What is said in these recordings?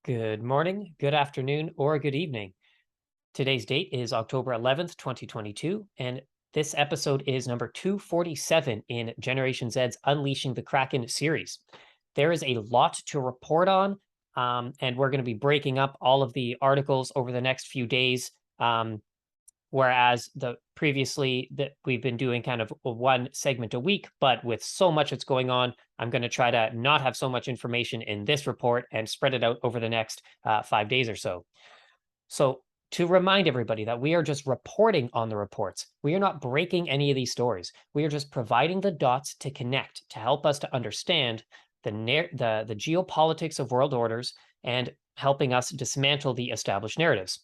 Good morning, good afternoon, or good evening. Today's date is October 11th, 2022, and this episode is number 247 in Generation Z's Unleashing the Kraken series. There is a lot to report on, and we're going to be breaking up all of the articles over the next few days. Whereas the previously that we've been doing kind of one segment a week, but with so much that's going on, I'm going to try to not have so much information in this report and spread it out over the next 5 days or so. So to remind everybody that we are just reporting on the reports. We are not breaking any of these stories. We are just providing the dots to connect to help us to understand the geopolitics of world orders and helping us dismantle the established narratives.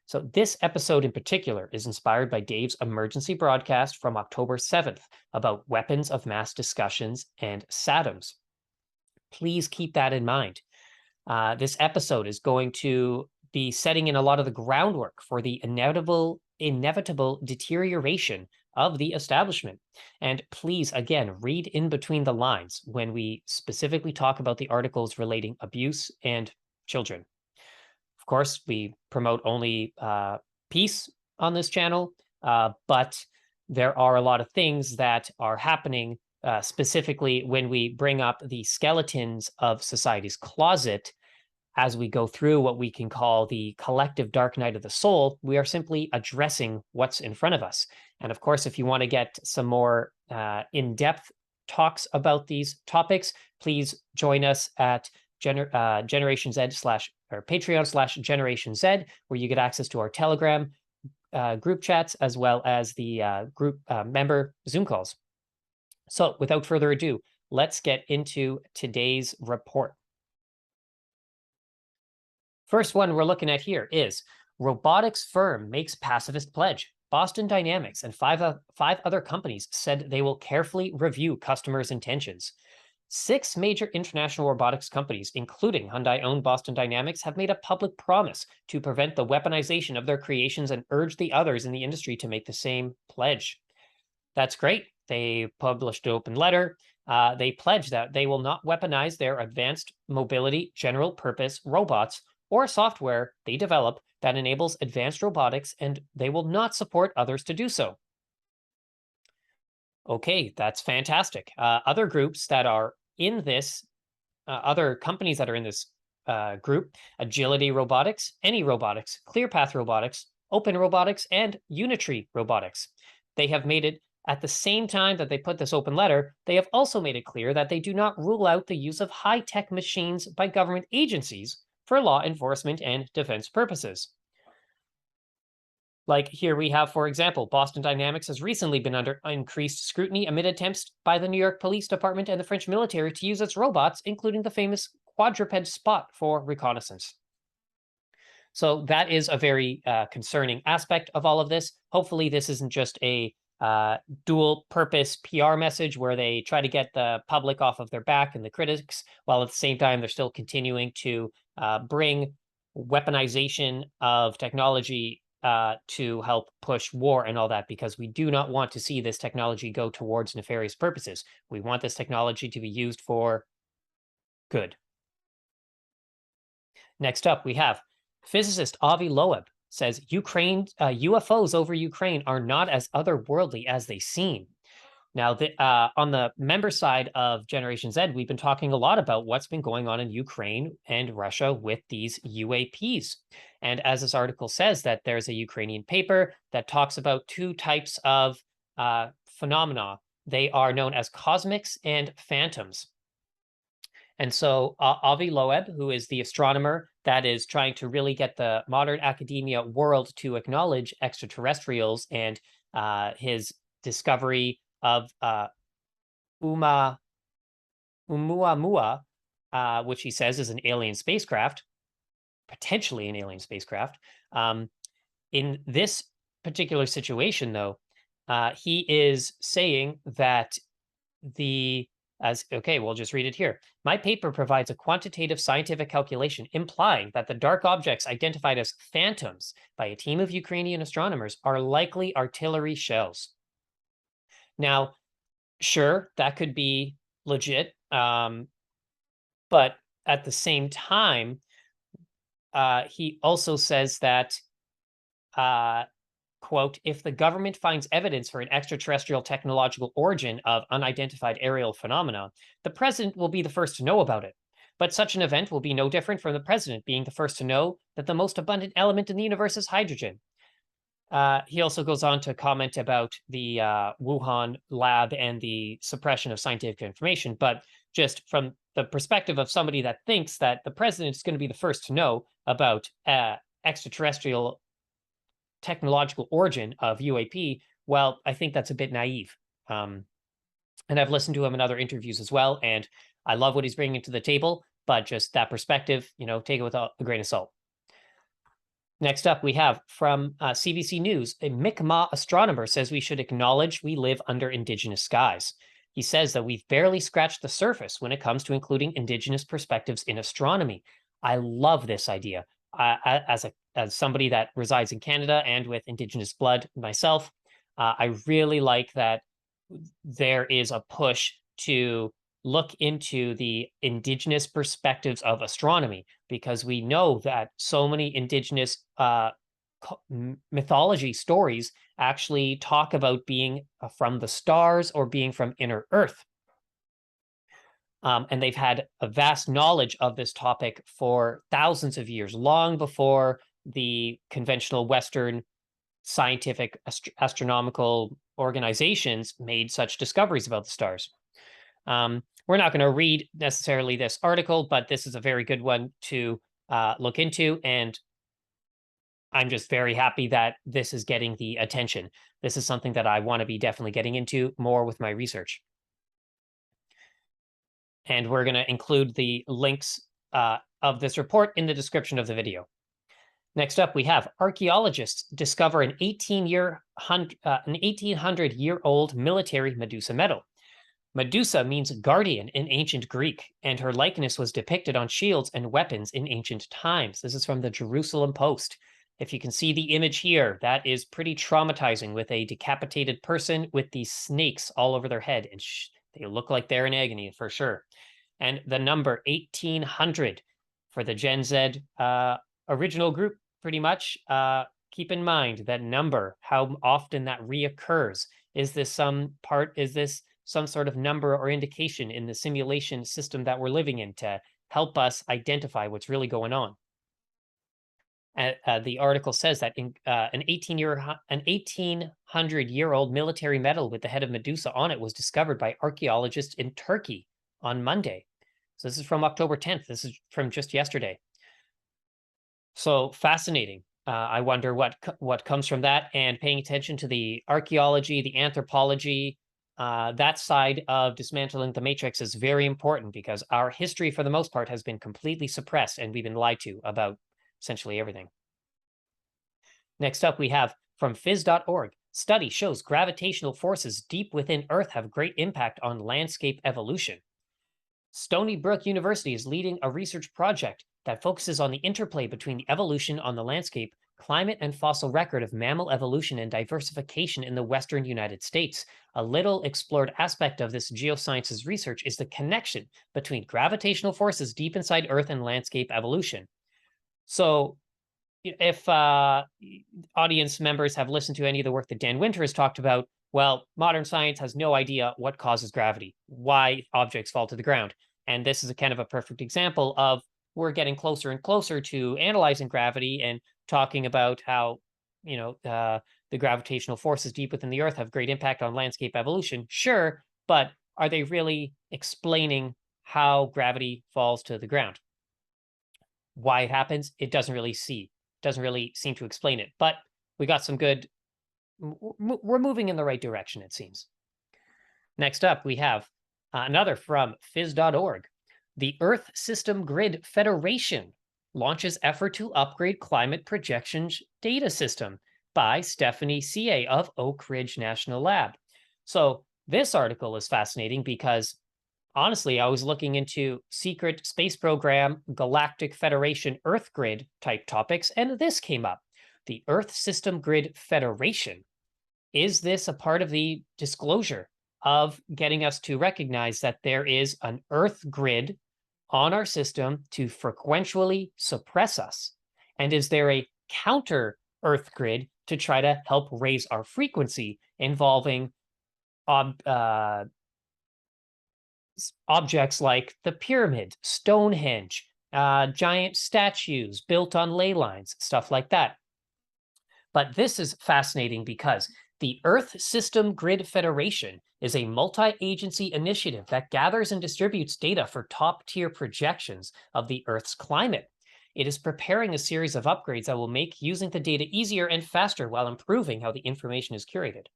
So this episode in particular is inspired by Dave's emergency broadcast from October 7th about weapons of mass discussions and SATMs. Please keep that in mind. This episode is going to be setting in a lot of the groundwork for the inevitable deterioration of the establishment. And please, again, read in between the lines when we specifically talk about the articles relating abuse and children. Of course, we promote only peace on this channel, but there are a lot of things that are happening, specifically when we bring up the skeletons of society's closet. As we go through what we can call the collective dark night of the soul, we are simply addressing what's in front of us. And of course, if you want to get some more in-depth talks about these topics, please join us at Generation Z or Patreon/Generation Z, where you get access to our Telegram group chats as well as the group member Zoom calls. So without further ado, let's get into today's report. First one we're looking at here is robotics firm makes pacifist pledge. Boston Dynamics and five other companies said they will carefully review customers' intentions. 6 major international robotics companies, including Hyundai-owned Boston Dynamics, have made a public promise to prevent the weaponization of their creations and urge the others in the industry to make the same pledge. That's great. They published an open letter. They pledge that they will not weaponize their advanced mobility general purpose robots or software they develop that enables advanced robotics, and they will not support others to do so. Okay, that's fantastic. Other groups that are in this, other companies that are in this group, Agility Robotics, Any Robotics, ClearPath Robotics, Open Robotics, and Unitree Robotics. They have made it at the same time that they put this open letter, they have also made it clear that they do not rule out the use of high-tech machines by government agencies for law enforcement and defense purposes. Like here we have, for example, Boston Dynamics has recently been under increased scrutiny amid attempts by the New York Police Department and the French military to use its robots, including the famous quadruped Spot, for reconnaissance. So that is a very concerning aspect of all of this. Hopefully this isn't just a dual purpose PR message where they try to get the public off of their back and the critics, while at the same time they're still continuing to bring weaponization of technology to help push war and all that, because we do not want to see this technology go towards nefarious purposes. We want this technology to be used for good. Next up, we have physicist Avi Loeb says UFOs over Ukraine are not as otherworldly as they seem. Now, on the member side of Generation Z, we've been talking a lot about what's been going on in Ukraine and Russia with these UAPs. And as this article says, that there's a Ukrainian paper that talks about 2 types of phenomena. They are known as cosmics and phantoms. And so Avi Loeb, who is the astronomer that is trying to really get the modern academia world to acknowledge extraterrestrials and his discovery of Oumuamua, which he says is an alien spacecraft, potentially an alien spacecraft. In this particular situation, though, he is saying that we'll just read it here. My paper provides a quantitative scientific calculation implying that the dark objects identified as phantoms by a team of Ukrainian astronomers are likely artillery shells. Now, sure, that could be legit, but at the same time, he also says that, quote, if the government finds evidence for an extraterrestrial technological origin of unidentified aerial phenomena, the president will be the first to know about it. But such an event will be no different from the president being the first to know that the most abundant element in the universe is hydrogen. He also goes on to comment about the Wuhan lab and the suppression of scientific information, but just from the perspective of somebody that thinks that the president is going to be the first to know about extraterrestrial technological origin of UAP, well, I think that's a bit naive. And I've listened to him in other interviews as well, and I love what he's bringing to the table, but just that perspective, take it with a grain of salt. Next up, we have from CBC News, a Mi'kmaq astronomer says we should acknowledge we live under Indigenous skies. He says that we've barely scratched the surface when it comes to including Indigenous perspectives in astronomy. I love this idea. As somebody that resides in Canada and with Indigenous blood myself, I really like that there is a push to look into the Indigenous perspectives of astronomy, because we know that so many Indigenous mythology stories actually talk about being from the stars or being from inner Earth. And they've had a vast knowledge of this topic for thousands of years, long before the conventional Western scientific astronomical organizations made such discoveries about the stars. We're not going to read necessarily this article, but this is a very good one to look into, and I'm just very happy that this is getting the attention. This is something that I want to be definitely getting into more with my research. And we're going to include the links of this report in the description of the video. Next up, we have archaeologists discover an 1800-year-old military Medusa medal. Medusa means guardian in ancient Greek, and her likeness was depicted on shields and weapons in ancient times. This is from the Jerusalem Post. If you can see the image here, that is pretty traumatizing, with a decapitated person with these snakes all over their head, and they look like they're in agony for sure. And the number 1800 for the Gen Z original group, pretty much. Keep in mind that number, how often that reoccurs. Is this some sort of number or indication in the simulation system that we're living in to help us identify what's really going on? The article says that an 1800-year-old military medal with the head of Medusa on it was discovered by archaeologists in Turkey on Monday. So this is from October 10th. This is from just yesterday. So fascinating. I wonder what comes from that, and paying attention to the archaeology, the anthropology, that side of dismantling the matrix is very important, because our history, for the most part, has been completely suppressed, and we've been lied to about essentially everything. Next up, we have from phys.org. Study shows gravitational forces deep within Earth have great impact on landscape evolution. Stony Brook University is leading a research project that focuses on the interplay between the evolution on the landscape, climate, and fossil record of mammal evolution and diversification in the Western United States. A little explored aspect of this geosciences research is the connection between gravitational forces deep inside Earth and landscape evolution. So if audience members have listened to any of the work that Dan Winter has talked about, well, modern science has no idea what causes gravity, why objects fall to the ground. And this is a kind of a perfect example of we're getting closer and closer to analyzing gravity and talking about how, the gravitational forces deep within the Earth have great impact on landscape evolution. Sure, but are they really explaining how gravity falls to the ground? Why it happens? It doesn't really seem to explain it. But we got some good. We're moving in the right direction, it seems. Next up, we have another from phys.org. The Earth System Grid Federation launches effort to upgrade climate projections data system by Stephanie C.A. of Oak Ridge National Lab. So this article is fascinating because, honestly, I was looking into secret space program, Galactic Federation, Earth Grid type topics, and this came up. The Earth System Grid Federation. Is this a part of the disclosure of getting us to recognize that there is an Earth grid on our system to frequentially suppress us And is there a counter Earth grid to try to help raise our frequency involving objects like the pyramid, Stonehenge, giant statues built on ley lines, stuff like that. But this is fascinating because the Earth System Grid Federation is a multi-agency initiative that gathers and distributes data for top-tier projections of the Earth's climate. It is preparing a series of upgrades that will make using the data easier and faster while improving how the information is curated.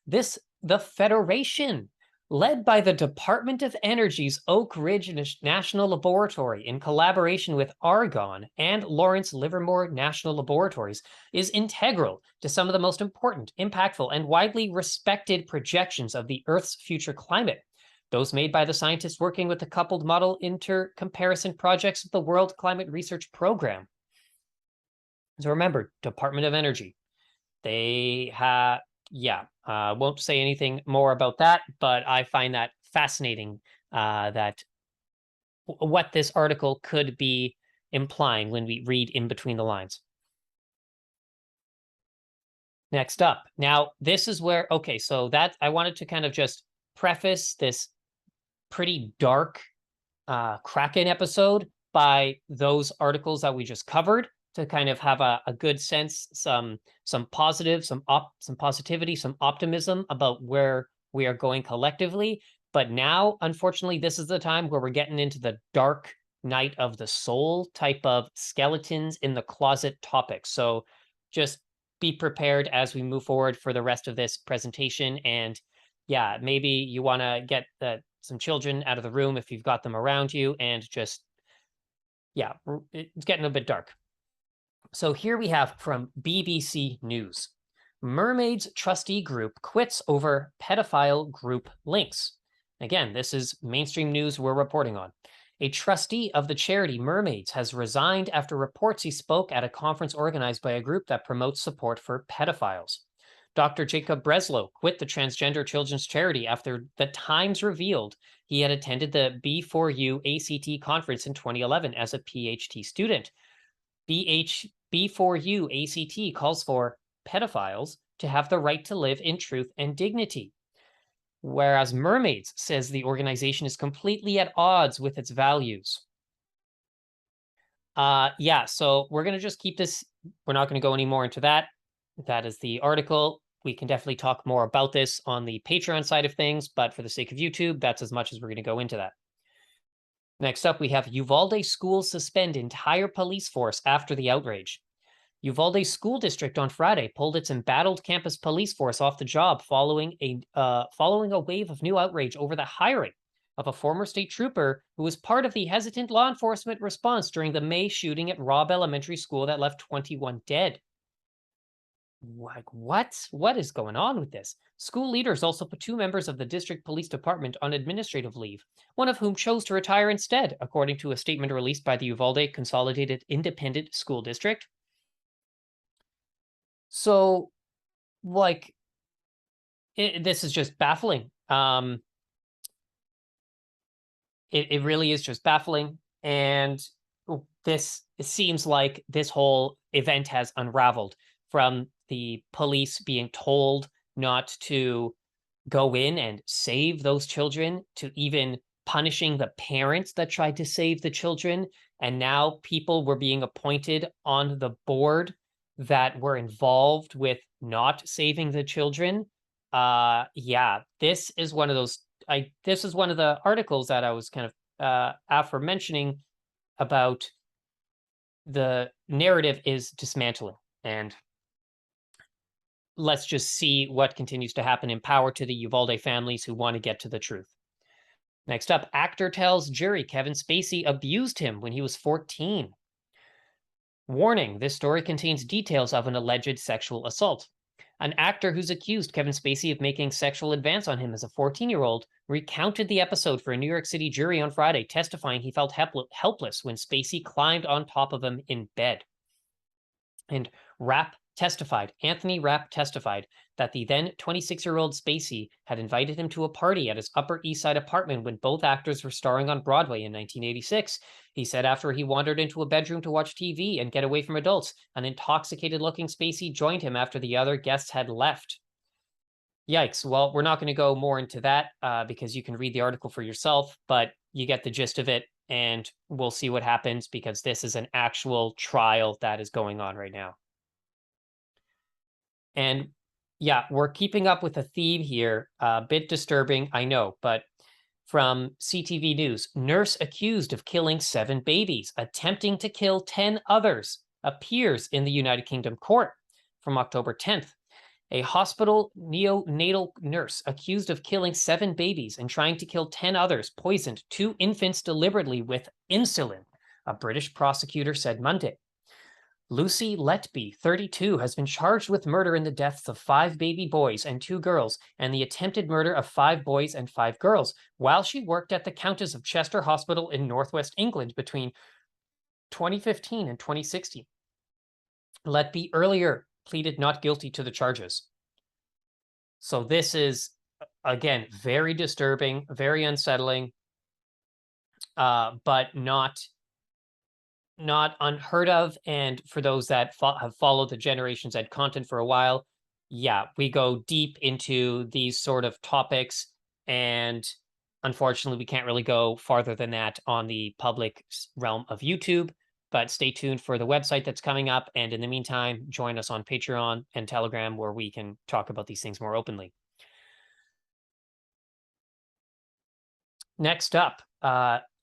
The Federation, led by the Department of Energy's Oak Ridge National Laboratory in collaboration with Argonne and Lawrence Livermore National Laboratories, is integral to some of the most important, impactful, and widely respected projections of the Earth's future climate. Those made by the scientists working with the coupled model intercomparison projects of the World Climate Research Program. So remember, Department of Energy. They have, won't say anything more about that, but I find that fascinating, that what this article could be implying when we read in between the lines. Next up. Now, this is where, okay, so that I wanted to kind of just preface this pretty dark KRAKEN episode by those articles that we just covered to kind of have a good sense, some positive, some positivity, some optimism about where we are going collectively. But now, unfortunately, this is the time where we're getting into the dark night of the soul type of skeletons in the closet topic. So just be prepared as we move forward for the rest of this presentation. And yeah, maybe you want to get some children out of the room if you've got them around you, and just, yeah, it's getting a bit dark. So here we have from BBC News. Mermaid's trustee group quits over pedophile group links. Again, this is mainstream news we're reporting on. A trustee of the charity Mermaids has resigned after reports he spoke at a conference organized by a group that promotes support for pedophiles. Dr. Jacob Breslow quit the transgender children's charity after the Times revealed he had attended the B4U ACT conference in 2011 as a PhD student. B4U ACT calls for pedophiles to have the right to live in truth and dignity, whereas Mermaids says the organization is completely at odds with its values. So we're going to just keep this. We're not going to go any more into that. That is the article. We can definitely talk more about this on the Patreon side of things, but for the sake of YouTube, that's as much as we're going to go into that. Next up, we have Uvalde schools suspend entire police force after the outrage. Uvalde School District on Friday pulled its embattled campus police force off the job following a wave of new outrage over the hiring of a former state trooper who was part of the hesitant law enforcement response during the May shooting at Robb Elementary School that left 21 dead. Like, what is going on with this? School leaders also put 2 members of the district police department on administrative leave, one of whom chose to retire instead, according to a statement released by the Uvalde Consolidated Independent School District. So, like, this is just baffling. It really is just baffling. And it seems like this whole event has unraveled from the police being told not to go in and save those children, to even punishing the parents that tried to save the children. And now people were being appointed on the board that were involved with not saving the children. This is one of those. This is one of the articles that I was kind of aforementioning about. The narrative is dismantling, and let's just see what continues to happen in power to the Uvalde families who want to get to the truth. Next up, actor tells jury Kevin Spacey abused him when he was 14. Warning, this story contains details of an alleged sexual assault. An actor who's accused Kevin Spacey of making sexual advance on him as a 14-year-old recounted the episode for a New York City jury on Friday, testifying he felt helpless when Spacey climbed on top of him in bed. And Anthony Rapp testified that the then 26-year-old Spacey had invited him to a party at his Upper East Side apartment when both actors were starring on Broadway in 1986. He said after he wandered into a bedroom to watch TV and get away from adults, an intoxicated-looking Spacey joined him after the other guests had left. Yikes. Well, we're not going to go more into that because you can read the article for yourself, but you get the gist of it, and we'll see what happens because this is an actual trial that is going on right now. And yeah, we're keeping up with a theme here, a bit disturbing, I know, but from CTV News, nurse accused of killing 7 babies, attempting to kill 10 others, appears in the United Kingdom court from October 10th. A hospital neonatal nurse accused of killing 7 babies and trying to kill 10 others poisoned 2 infants deliberately with insulin, a British prosecutor said Monday. Lucy Letby, 32, has been charged with murder in the deaths of 5 baby boys and 2 girls and the attempted murder of 5 boys and 5 girls while she worked at the Countess of Chester Hospital in northwest England between 2015 and 2016. Letby earlier pleaded not guilty to the charges. So this is, again, very disturbing, very unsettling, but not unheard of. And for those that have followed the Generation Z content for a while, yeah, we go deep into these sort of topics, and unfortunately, we can't really go farther than that on the public realm of YouTube. But stay tuned for the website that's coming up. And in the meantime, join us on Patreon and Telegram, where we can talk about these things more openly. Next up,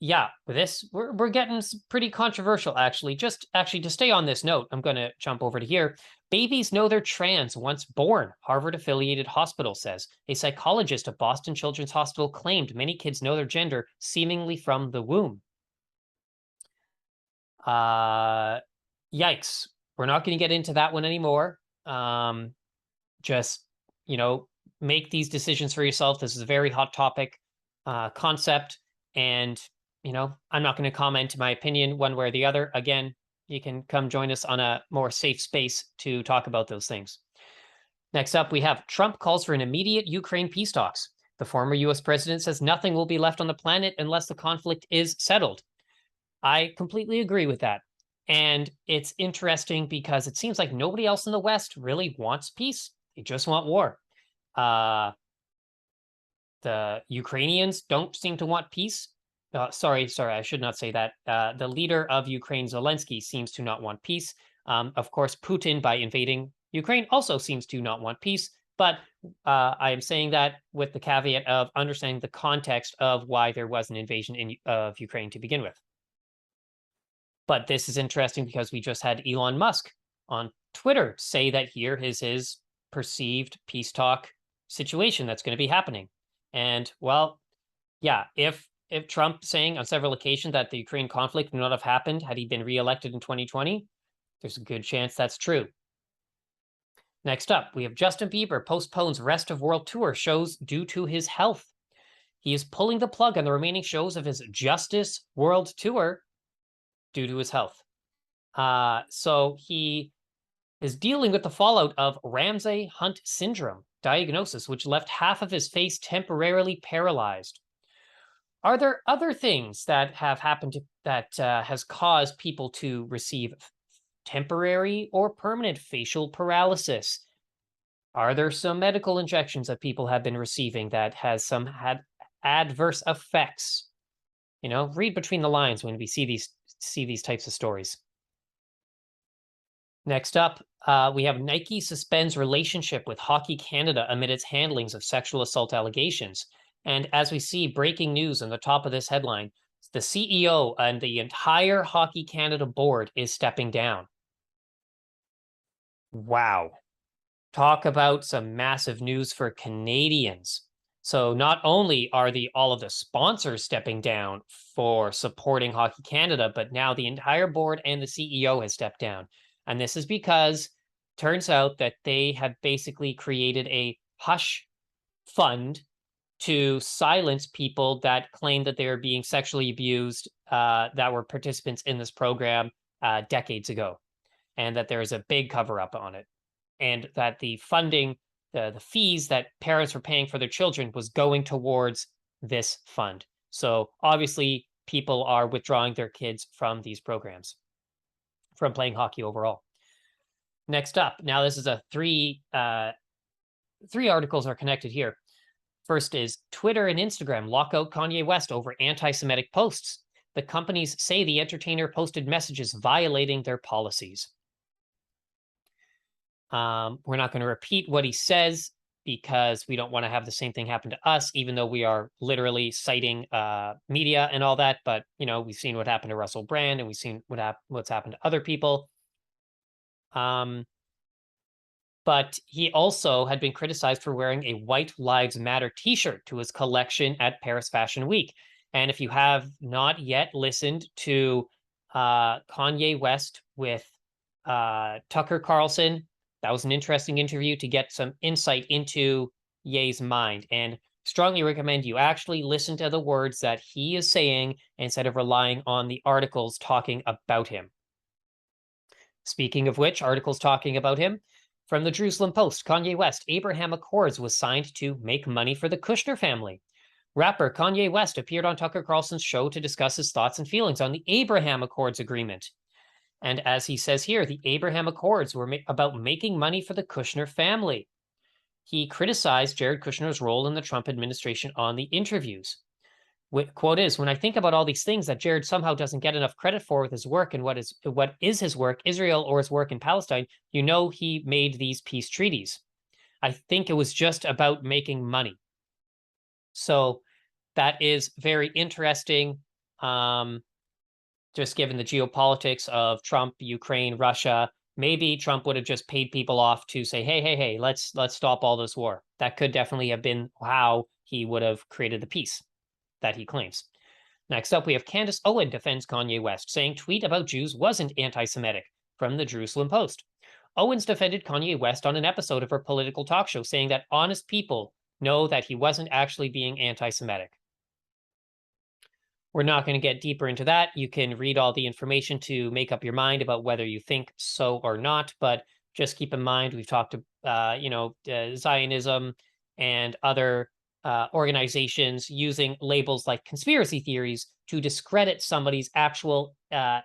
yeah, this we're getting pretty controversial, actually. Just to stay on this note, I'm going to jump over to here. Babies know they're trans once born, Harvard-affiliated hospital says. A psychologist at Boston Children's Hospital claimed many kids know their gender seemingly from the womb. Yikes. We're not going to get into that one anymore. Just, make these decisions for yourself. This is a very hot topic, concept. And, I'm not going to comment my opinion one way or the other. Again, you can come join us on a more safe space to talk about those things. Next up, we have Trump calls for an immediate Ukraine peace talks. The former U.S. president says nothing will be left on the planet unless the conflict is settled. I completely agree with that. And it's interesting because it seems like nobody else in the West really wants peace. They just want war. The Ukrainians don't seem to want peace. Sorry, I should not say that. The leader of Ukraine, Zelensky, seems to not want peace. Of course, Putin, by invading Ukraine, also seems to not want peace. But I am saying that with the caveat of understanding the context of why there was an invasion of Ukraine to begin with. But this is interesting because we just had Elon Musk on Twitter say that here is his perceived peace talk situation that's going to be happening. And, well, yeah, if Trump saying on several occasions that the Ukraine conflict would not have happened had he been reelected in 2020, there's a good chance that's true. Next up, we have Justin Bieber postpones rest of world tour shows due to his health. He is pulling the plug on the remaining shows of his Justice World Tour due to his health. So he is dealing with the fallout of Ramsay-Hunt syndrome diagnosis, which left half of his face temporarily paralyzed. Are there other things that have happened that has caused people to receive temporary or permanent facial paralysis? Are there some medical injections that people have been receiving that has had adverse effects? Read between the lines when we see these types of stories. Next up, we have Nike suspends relationship with Hockey Canada amid its handlings of sexual assault allegations. And as we see, breaking news on the top of this headline, the CEO and the entire Hockey Canada board is stepping down. Wow. Talk about some massive news for Canadians. So not only are all of the sponsors stepping down for supporting Hockey Canada, but now the entire board and the CEO has stepped down. And this is because turns out that they have basically created a hush fund to silence people that claim that they are being sexually abused, that were participants in this program decades ago, and that there is a big cover-up on it, and that the funding the fees that parents were paying for their children was going towards this fund. So obviously, people are withdrawing their kids from these programs, from playing hockey overall. Next up, now this is a three articles are connected here. First is Twitter and Instagram lock out Kanye West over anti-Semitic posts. The companies say the entertainer posted messages violating their policies. We're not going to repeat what he says because we don't want to have the same thing happen to us, even though we are literally citing media and all that. But, you know, we've seen what happened to Russell Brand, and we've seen what's happened to other people. But he also had been criticized for wearing a White Lives Matter t-shirt to his collection at Paris Fashion Week. And if you have not yet listened to Kanye West with Tucker Carlson, that was an interesting interview to get some insight into Ye's mind. And strongly recommend you actually listen to the words that he is saying instead of relying on the articles talking about him. Speaking of which, articles talking about him, from the Jerusalem Post, Kanye West, Abraham Accords was signed to make money for the Kushner family. Rapper Kanye West appeared on Tucker Carlson's show to discuss his thoughts and feelings on the Abraham Accords agreement. And as he says here, the Abraham Accords were about making money for the Kushner family. He criticized Jared Kushner's role in the Trump administration on the interviews. Quote is, when I think about all these things that Jared somehow doesn't get enough credit for with his work and what is his work, Israel or his work in Palestine, you know he made these peace treaties. I think it was just about making money. So that is very interesting, just given the geopolitics of Trump, Ukraine, Russia. Maybe Trump would have just paid people off to say, hey, let's stop all this war. That could definitely have been how he would have created the peace that he claims. Next up, we have Candace Owen defends Kanye West, saying tweet about Jews wasn't anti-Semitic, from the Jerusalem Post. Owens defended Kanye West on an episode of her political talk show, saying that honest people know that he wasn't actually being anti-Semitic. We're not going to get deeper into that. You can read all the information to make up your mind about whether you think so or not, but just keep in mind, we've talked to, Zionism and other organizations using labels like conspiracy theories to discredit somebody's actual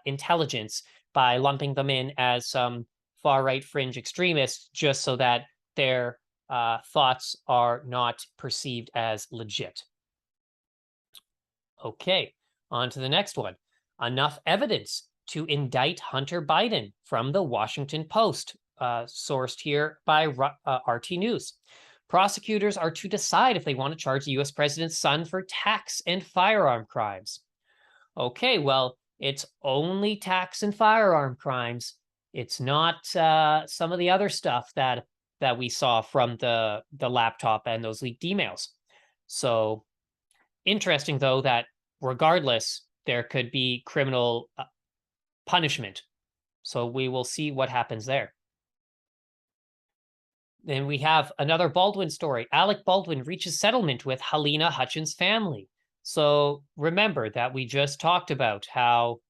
intelligence by lumping them in as some far-right fringe extremists just so that their thoughts are not perceived as legit. Okay, on to the next one. Enough evidence to indict Hunter Biden, from the Washington Post, sourced here by RT News. Prosecutors are to decide if they want to charge the U.S. president's son for tax and firearm crimes. Okay, well, it's only tax and firearm crimes. It's not some of the other stuff that we saw from the laptop and those leaked emails. So interesting, though, that regardless, there could be criminal punishment. So we will see what happens there. Then we have another Baldwin story. Alec Baldwin reaches settlement with Helena Hutchins' family. So remember that we just talked about how...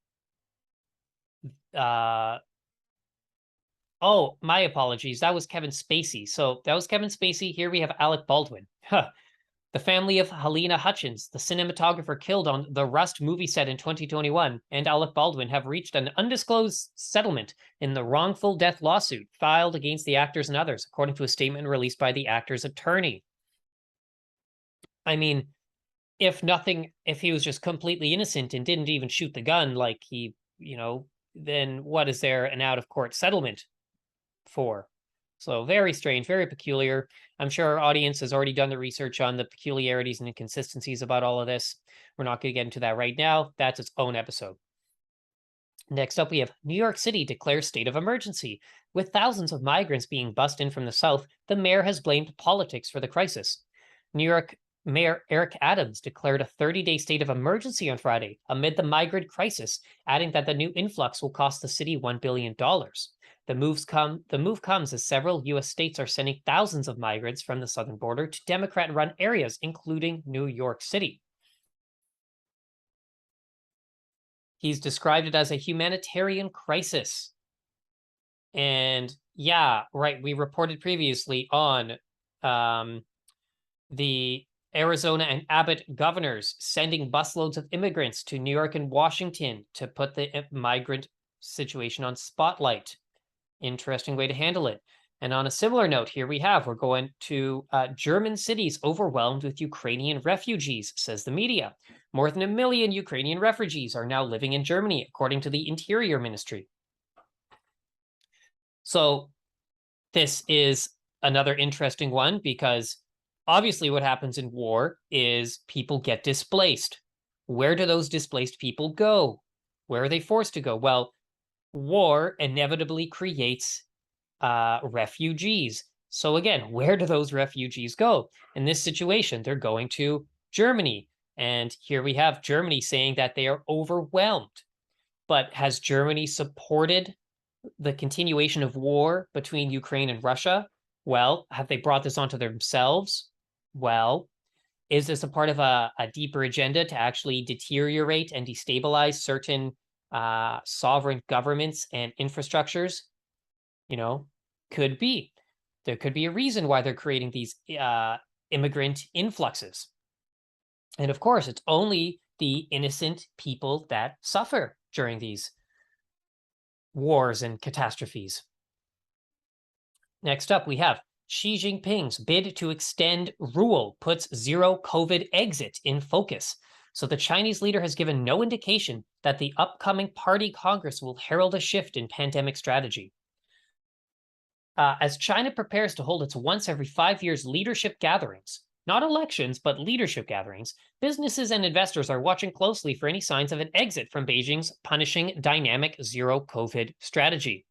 oh, my apologies. That was Kevin Spacey. So that was Kevin Spacey. Here we have Alec Baldwin. The family of Helena Hutchins, the cinematographer killed on the Rust movie set in 2021, and Alec Baldwin have reached an undisclosed settlement in the wrongful death lawsuit filed against the actors and others, according to a statement released by the actor's attorney. I mean, if he was just completely innocent and didn't even shoot the gun like he, then what is there an out-of-court settlement for? So very strange, very peculiar. I'm sure our audience has already done the research on the peculiarities and inconsistencies about all of this. We're not going to get into that right now. That's its own episode. Next up, we have New York City declares state of emergency. With thousands of migrants being bussed in from the south, the mayor has blamed politics for the crisis. New York Mayor Eric Adams declared a 30-day state of emergency on Friday amid the migrant crisis, adding that the new influx will cost the city $1 billion. The move comes as several U.S. states are sending thousands of migrants from the southern border to Democrat-run areas, including New York City. He's described it as a humanitarian crisis. And yeah, right, we reported previously on The Arizona and Abbott governors sending busloads of immigrants to New York and Washington to put the migrant situation on spotlight. Interesting way to handle it. And on a similar note, here we're going to German cities overwhelmed with Ukrainian refugees, says the media. More than 1 million Ukrainian refugees are now living in Germany, according to the Interior Ministry. So this is another interesting one because obviously what happens in war is people get displaced. Where do those displaced people go? Where are they forced to go? Well, war inevitably creates refugees. So again, where do those refugees go? In this situation, they're going to Germany. And here we have Germany saying that they are overwhelmed. But has Germany supported the continuation of war between Ukraine and Russia? Well, have they brought this onto themselves? Well, is this a part of a deeper agenda to actually deteriorate and destabilize certain sovereign governments and infrastructures? Could be. There could be a reason why they're creating these immigrant influxes. And of course, it's only the innocent people that suffer during these wars and catastrophes. Next up, we have Xi Jinping's bid to extend rule puts zero COVID exit in focus. So the Chinese leader has given no indication that the upcoming party congress will herald a shift in pandemic strategy. As China prepares to hold its once every 5 years leadership gatherings, not elections, but leadership gatherings, businesses and investors are watching closely for any signs of an exit from Beijing's punishing dynamic zero COVID strategy.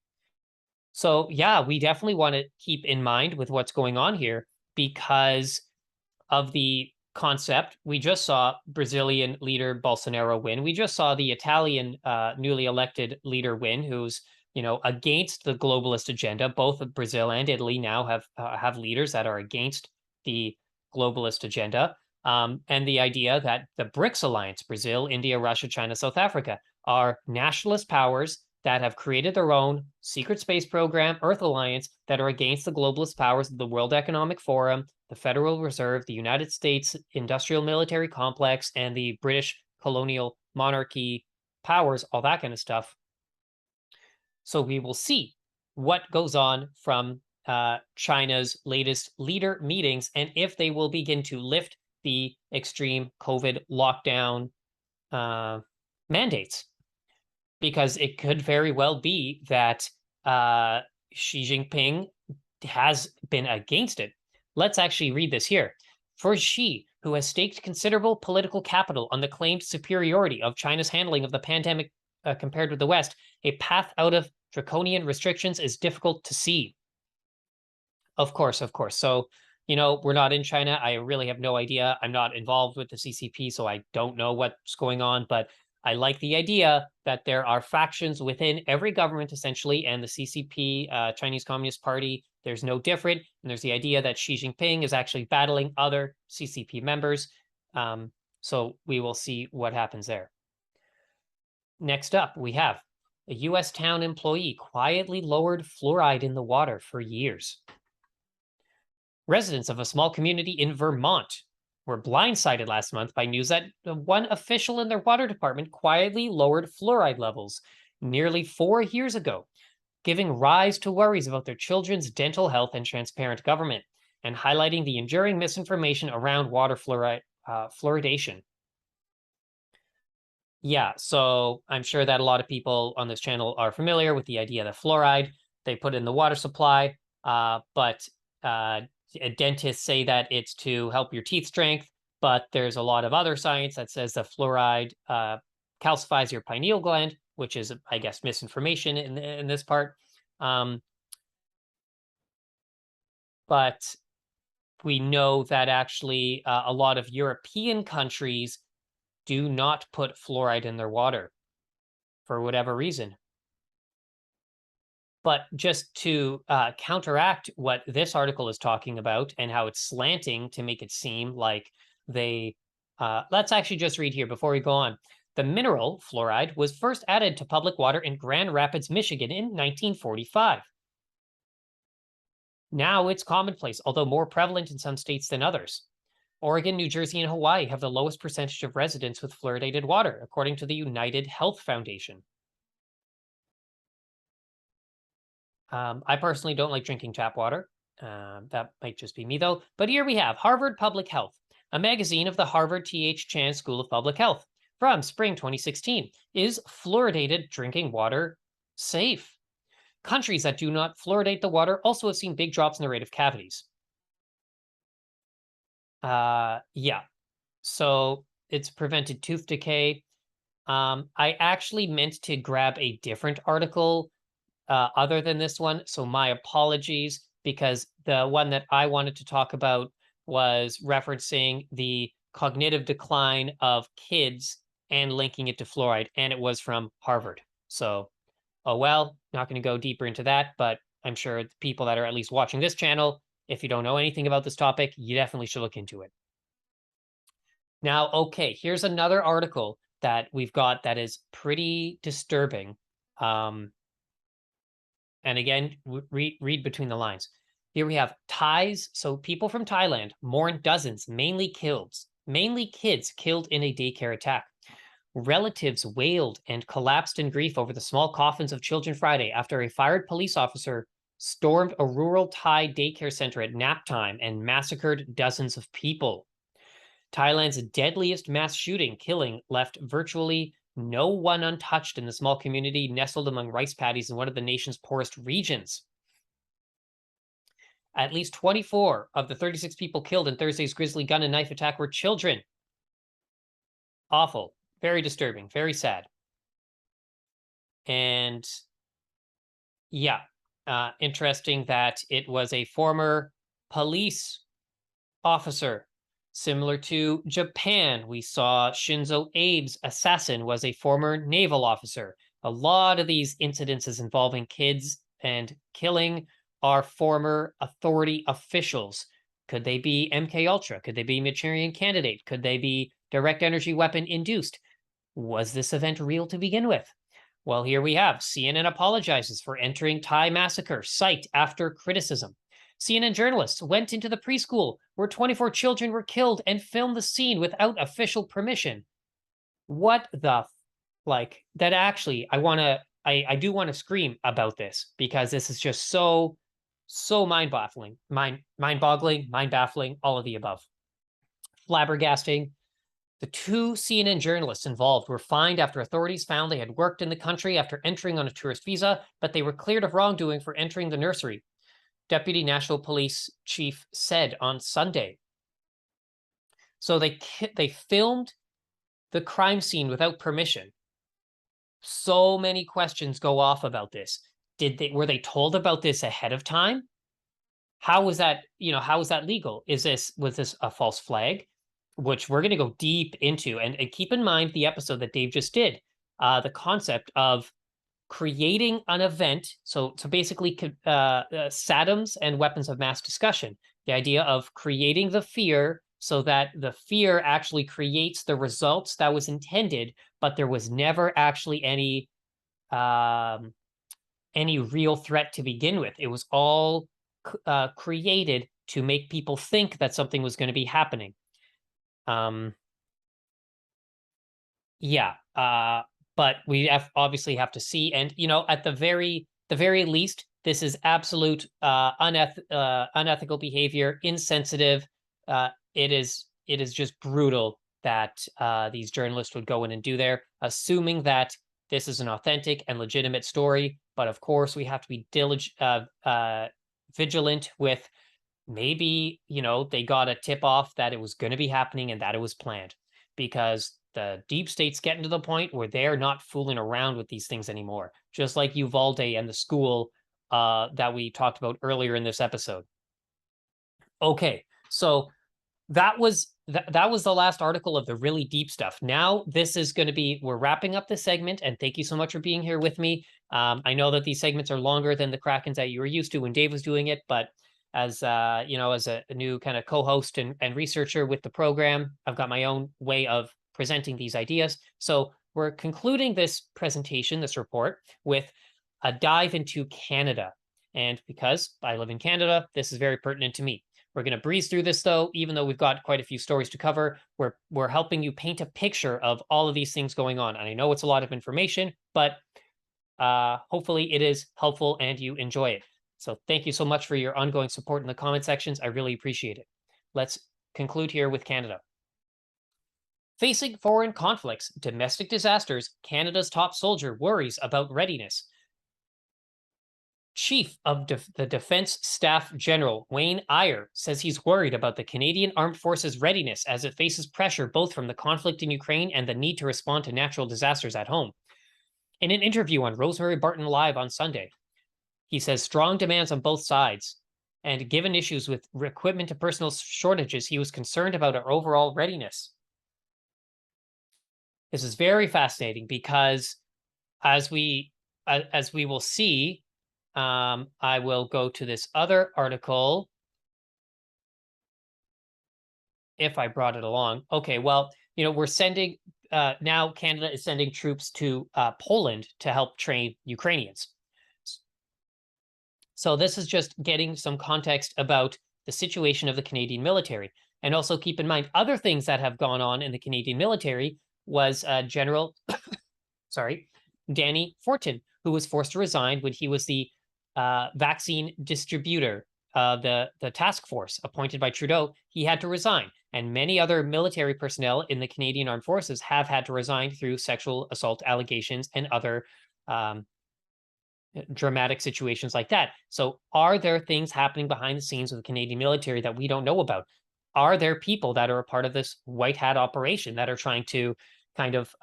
So yeah, we definitely want to keep in mind with what's going on here because of the concept. We just saw Brazilian leader Bolsonaro win. We just saw the Italian newly elected leader win, who's against the globalist agenda. Both of Brazil and Italy now have leaders that are against the globalist agenda. And the idea that the BRICS alliance, Brazil, India, Russia, China, South Africa, are nationalist powers that have created their own secret space program, Earth Alliance, that are against the globalist powers of the World Economic Forum, the Federal Reserve, the United States industrial military complex, and the British colonial monarchy powers, all that kind of stuff. So we will see what goes on from China's latest leader meetings and if they will begin to lift the extreme COVID lockdown mandates. Because it could very well be that Xi Jinping has been against it. Let's actually read this here. For Xi, who has staked considerable political capital on the claimed superiority of China's handling of the pandemic compared with the West, a path out of draconian restrictions is difficult to see. Of course. So, we're not in China. I really have no idea. I'm not involved with the CCP, so I don't know what's going on, but I like the idea that there are factions within every government, essentially, and the CCP, Chinese Communist Party, there's no different. And there's the idea that Xi Jinping is actually battling other CCP members. So we will see what happens there. Next up, we have a U.S. town employee quietly lowered fluoride in the water for years. Residents of a small community in Vermont were blindsided last month by news that one official in their water department quietly lowered fluoride levels nearly 4 years ago, giving rise to worries about their children's dental health and transparent government, and highlighting the enduring misinformation around water fluoridation. Yeah, so I'm sure that a lot of people on this channel are familiar with the idea that fluoride, they put in the water supply, but dentists say that it's to help your teeth strength, but there's a lot of other science that says that fluoride calcifies your pineal gland, which is, I guess, misinformation in this part. But we know that actually a lot of European countries do not put fluoride in their water for whatever reason. But just to counteract what this article is talking about and how it's slanting to make it seem like they, let's actually just read here before we go on. The mineral fluoride was first added to public water in Grand Rapids, Michigan in 1945. Now it's commonplace, although more prevalent in some states than others. Oregon, New Jersey, and Hawaii have the lowest percentage of residents with fluoridated water, according to the United Health Foundation. I personally don't like drinking tap water. That might just be me, though. But here we have Harvard Public Health, a magazine of the Harvard T.H. Chan School of Public Health from spring 2016. Is fluoridated drinking water safe? Countries that do not fluoridate the water also have seen big drops in the rate of cavities. Yeah. So it's prevented tooth decay. I actually meant to grab a different article other than this one, so my apologies, because the one that I wanted to talk about was referencing the cognitive decline of kids and linking it to fluoride, and it was from Harvard. So, oh well, not going to go deeper into that, but I'm sure the people that are at least watching this channel, if you don't know anything about this topic, you definitely should look into it. Now, okay, here's another article that we've got that is pretty disturbing. And again, read between the lines. Here we have Thais. So people from Thailand mourn dozens, mainly kids killed in a daycare attack. Relatives wailed and collapsed in grief over the small coffins of children Friday after a fired police officer stormed a rural Thai daycare center at nap time and massacred dozens of people. Thailand's deadliest mass shooting killing left virtually no one untouched in the small community nestled among rice paddies in one of the nation's poorest regions. At least 24 of the 36 people killed in Thursday's grisly gun and knife attack were children. Awful. Very disturbing. Very sad. And yeah, interesting that it was a former police officer. Similar to Japan, we saw Shinzo Abe's assassin was a former naval officer. A lot of these incidences involving kids and killing are former authority officials. Could they be MK Ultra? Could they be Manchurian Candidate? Could they be direct energy weapon induced? Was this event real to begin with? Well, here we have CNN apologizes for entering Thai massacre, cite after criticism. CNN journalists went into the preschool where 24 children were killed and filmed the scene without official permission. What the like that actually I do want to scream about this because this is just so mind-boggling, mind-baffling, all of the above. Flabbergasting. The two CNN journalists involved were fined after authorities found they had worked in the country after entering on a tourist visa, but they were cleared of wrongdoing for entering the nursery. Deputy National Police Chief said on Sunday. So they filmed the crime scene without permission. So many questions go off about this. Were they told about this ahead of time? How was that, how is that legal? Was this a false flag? Which we're going to go deep into. And keep in mind the episode that Dave just did, the concept of creating an event. So basically SATMs and weapons of mass discussion, the idea of creating the fear so that the fear actually creates the results that was intended, but there was never actually any real threat to begin with. It was all created to make people think that something was going to be happening. But we obviously have to see, and at the very least, this is absolute unethical behavior, insensitive. It is just brutal that these journalists would go in and do there, assuming that this is an authentic and legitimate story. But of course, we have to be vigilant with maybe they got a tip off that it was going to be happening and that it was planned, because the deep state's getting to the point where they're not fooling around with these things anymore, just like Uvalde and the school that we talked about earlier in this episode. Okay, so that was the last article of the really deep stuff. Now this is going to be, we're wrapping up this segment, and thank you so much for being here with me. I know that these segments are longer than the Krakens that you were used to when Dave was doing it, but as as a new kind of co-host and researcher with the program, I've got my own way of presenting these ideas. So we're concluding this presentation, this report, with a dive into Canada. And because I live in Canada, this is very pertinent to me. We're going to breeze through this, though, even though we've got quite a few stories to cover. We're helping you paint a picture of all of these things going on. And I know it's a lot of information, but hopefully it is helpful and you enjoy it. So thank you so much for your ongoing support in the comment sections. I really appreciate it. Let's conclude here with Canada. Facing foreign conflicts, domestic disasters, Canada's top soldier worries about readiness. Chief of the Defense Staff General, Wayne Eyre, says he's worried about the Canadian Armed Forces' readiness as it faces pressure both from the conflict in Ukraine and the need to respond to natural disasters at home. In an interview on Rosemary Barton Live on Sunday, he says strong demands on both sides, and given issues with equipment and personnel shortages, he was concerned about our overall readiness. This is very fascinating because as we will see, I will go to this other article if I brought it along. Okay, well, we're sending now Canada is sending troops to Poland to help train Ukrainians. So this is just getting some context about the situation of the Canadian military. And also keep in mind other things that have gone on in the Canadian military was General Danny Fortin, who was forced to resign when he was the vaccine distributor, the task force appointed by Trudeau. He had to resign, and many other military personnel in the Canadian Armed Forces have had to resign through sexual assault allegations and other dramatic situations like that. So are there things happening behind the scenes of the Canadian military that we don't know about? Are there people that are a part of this white hat operation that are trying to kind of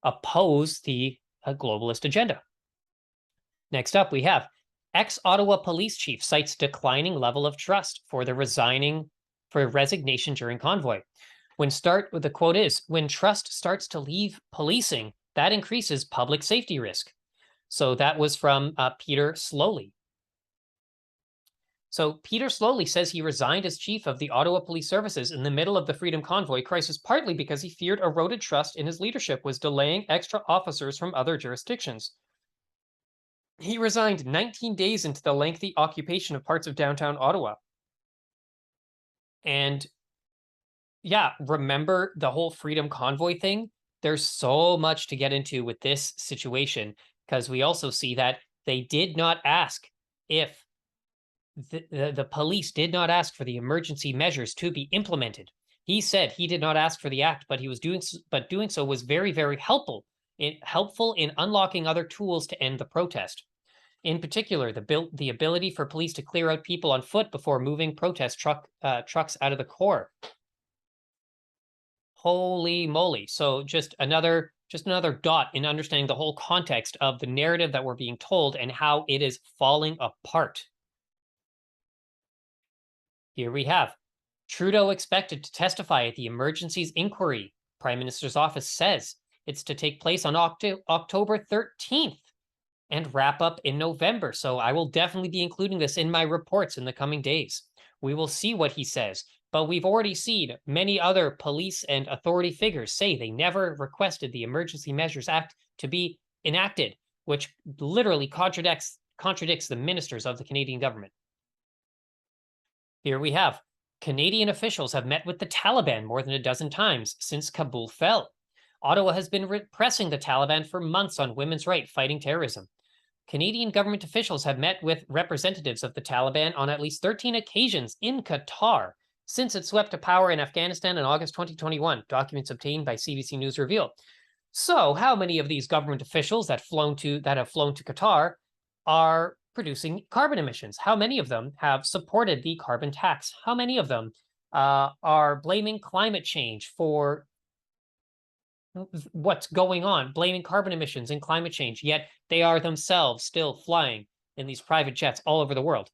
oppose the globalist agenda? Next up, we have ex-Ottawa police chief cites declining level of trust for resignation during convoy. The quote is, when trust starts to leave policing, that increases public safety risk. So that was from Peter Slowly. So Peter Slowly says he resigned as chief of the Ottawa Police Services in the middle of the Freedom Convoy crisis, partly because he feared eroded trust in his leadership was delaying extra officers from other jurisdictions. He resigned 19 days into the lengthy occupation of parts of downtown Ottawa. And yeah, remember the whole Freedom Convoy thing? There's so much to get into with this situation, because we also see that they did not ask if the police did not ask for the emergency measures to be implemented. He said he did not ask for the act, but doing so was very, very helpful in unlocking other tools to end the protest. In particular, the ability for police to clear out people on foot before moving protest trucks out of the core. Holy moly. So just another dot in understanding the whole context of the narrative that we're being told and how it is falling apart. Here we have Trudeau expected to testify at the emergencies inquiry. Prime Minister's office says it's to take place on October 13th and wrap up in November. So I will definitely be including this in my reports in the coming days. We will see what he says. But we've already seen many other police and authority figures say they never requested the Emergency Measures Act to be enacted, which literally contradicts the ministers of the Canadian government. Here we have Canadian officials have met with the Taliban more than a dozen times since Kabul fell. Ottawa has been pressing the Taliban for months on women's rights fighting terrorism. Canadian government officials have met with representatives of the Taliban on at least 13 occasions in Qatar since it swept to power in Afghanistan in August 2021, documents obtained by CBC News reveal. So, how many of these government officials that have flown to Qatar are producing carbon emissions? How many of them have supported the carbon tax? How many of them are blaming climate change for what's going on, blaming carbon emissions and climate change, yet they are themselves still flying in these private jets all over the world?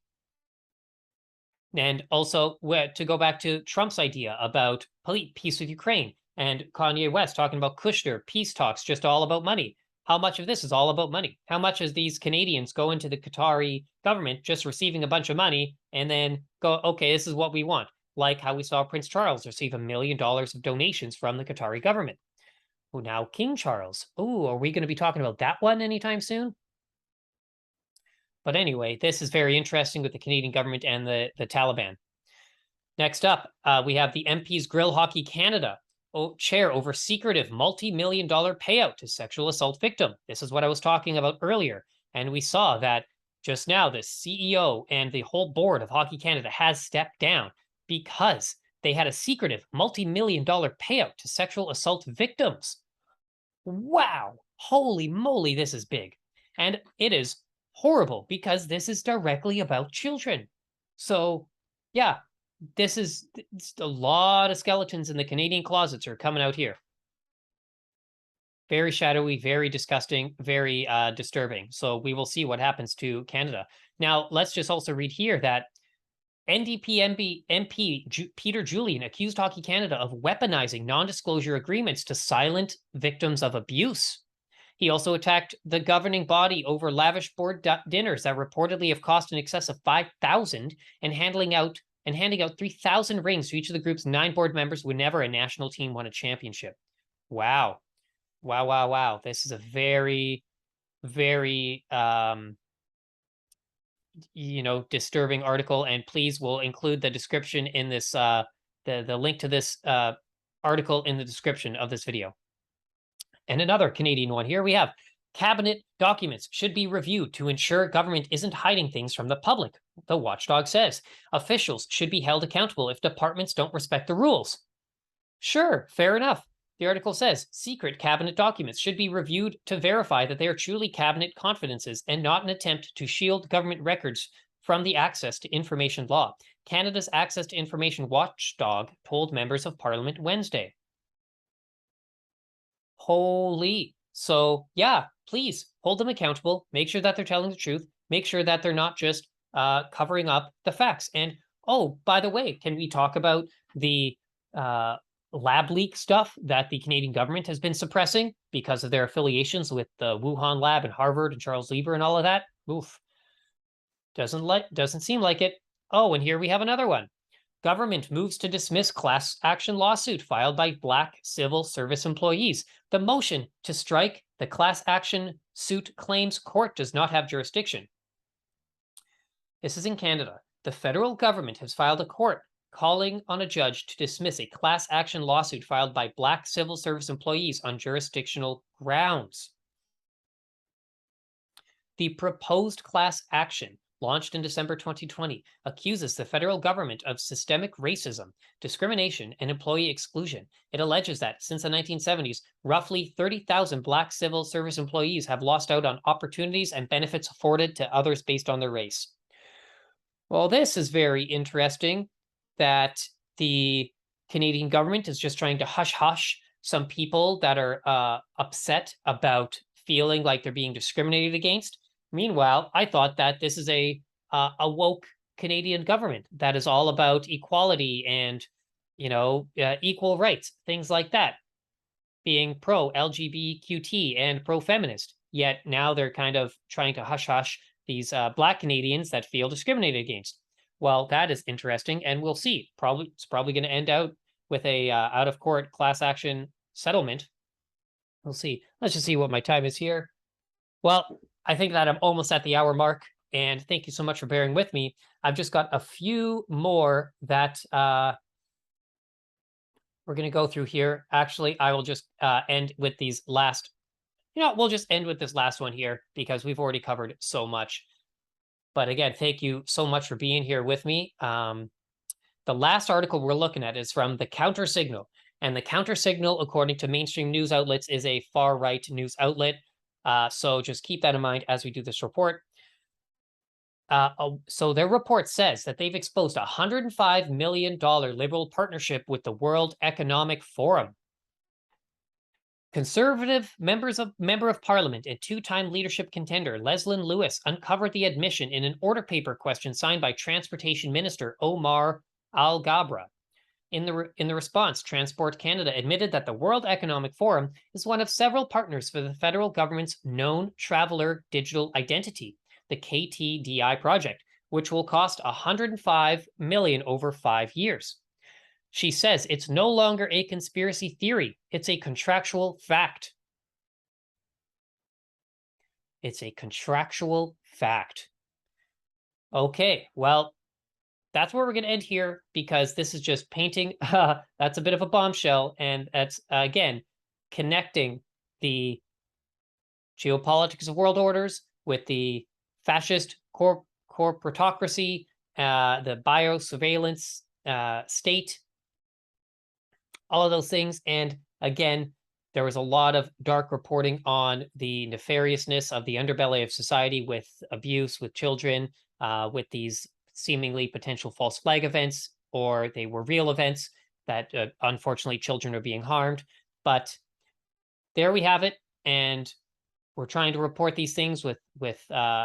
And also, to go back to Trump's idea about peace with Ukraine, and Kanye West talking about Kushner, peace talks, just all about money. How much of this is all about money? How much as these Canadians go into the Qatari government just receiving a bunch of money and then go, okay, this is what we want. Like how we saw Prince Charles receive $1 million of donations from the Qatari government. Oh, now King Charles. Oh, are we going to be talking about that one anytime soon? But anyway, this is very interesting with the Canadian government and the Taliban. Next up, we have the MPs Grill Hockey Canada chair over secretive multi-million-dollar payout to sexual assault victim. This is what I was talking about earlier. And we saw that just now the CEO and the whole board of Hockey Canada has stepped down because they had a secretive multi-million-dollar payout to sexual assault victims. Wow. Holy moly, this is big. And it is horrible because this is directly about children. So, yeah, this is a lot of skeletons in the Canadian closets are coming out here. Very shadowy, very disgusting, very disturbing. So we will see what happens to Canada. Now, let's just also read here that NDP MP Peter Julian accused Hockey Canada of weaponizing non-disclosure agreements to silent victims of abuse. He also attacked the governing body over lavish board dinners that reportedly have cost in excess of $5,000 and handing out 3,000 rings to each of the group's 9 board members whenever a national team won a championship. Wow. Wow, wow, wow. This is a very, very, disturbing article. And please, we'll include the description in this, the link to this article in the description of this video. And another Canadian one here, we have cabinet documents should be reviewed to ensure government isn't hiding things from the public. The watchdog says officials should be held accountable if departments don't respect the rules. Sure, fair enough. The article says secret cabinet documents should be reviewed to verify that they are truly cabinet confidences and not an attempt to shield government records from the Access to Information law. Canada's Access to Information watchdog told members of Parliament Wednesday. Holy. So, yeah, please hold them accountable. Make sure that they're telling the truth. Make sure that they're not just covering up the facts. And, oh, by the way, can we talk about the lab leak stuff that the Canadian government has been suppressing because of their affiliations with the Wuhan lab and Harvard and Charles Lieber and all of that? Oof. Doesn't seem like it. Oh, and here we have another one. Government moves to dismiss class action lawsuit filed by Black civil service employees. The motion to strike the class action suit claims court does not have jurisdiction. This is in Canada. The federal government has filed a court calling on a judge to dismiss a class action lawsuit filed by Black civil service employees on jurisdictional grounds. The proposed class action, launched in December 2020, accuses the federal government of systemic racism, discrimination, and employee exclusion. It alleges that since the 1970s, roughly 30,000 Black civil service employees have lost out on opportunities and benefits afforded to others based on their race. Well, this is very interesting that the Canadian government is just trying to hush some people that are upset about feeling like they're being discriminated against. Meanwhile, I thought that this is a woke Canadian government that is all about equality and, equal rights, things like that, being pro-LGBTQT and pro-feminist. Yet now they're kind of trying to hush these Black Canadians that feel discriminated against. Well, that is interesting, and we'll see. It's probably going to end out with a out-of-court class action settlement. We'll see. Let's just see what my time is here. Well, I think that I'm almost at the hour mark, and thank you so much for bearing with me. I've just got a few more that we're going to go through here. Actually, I will just end with these last. We'll just end with this last one here because we've already covered so much. But again, thank you so much for being here with me. The last article we're looking at is from the Counter Signal. And the Counter Signal, according to mainstream news outlets, is a far-right news outlet. So just keep that in mind as we do this report. So their report says that they've exposed a $105 million liberal partnership with the World Economic Forum. Conservative member of parliament and two-time leadership contender Leslyn Lewis uncovered the admission in an order paper question signed by Transportation Minister Omar Al-Gabra. In the response, Transport Canada admitted that the World Economic Forum is one of several partners for the federal government's Known Traveller Digital Identity, the KTDI project, which will cost $105 million over 5 years. She says it's no longer a conspiracy theory, it's a contractual fact. It's a contractual fact. Okay, well, that's where we're going to end here because this is just painting. That's a bit of a bombshell, and that's again connecting the geopolitics of world orders with the fascist corporatocracy, the biosurveillance state, all of those things. And again, there was a lot of dark reporting on the nefariousness of the underbelly of society with abuse, with children, with these seemingly potential false flag events, or they were real events that unfortunately children are being harmed. But there we have it. And we're trying to report these things with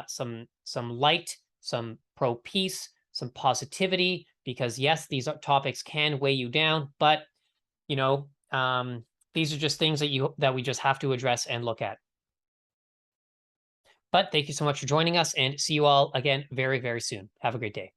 some light, some pro peace, some positivity, because yes, these topics can weigh you down, but you know, these are just things that we just have to address and look at. But thank you so much for joining us, and see you all again very, very soon. Have a great day.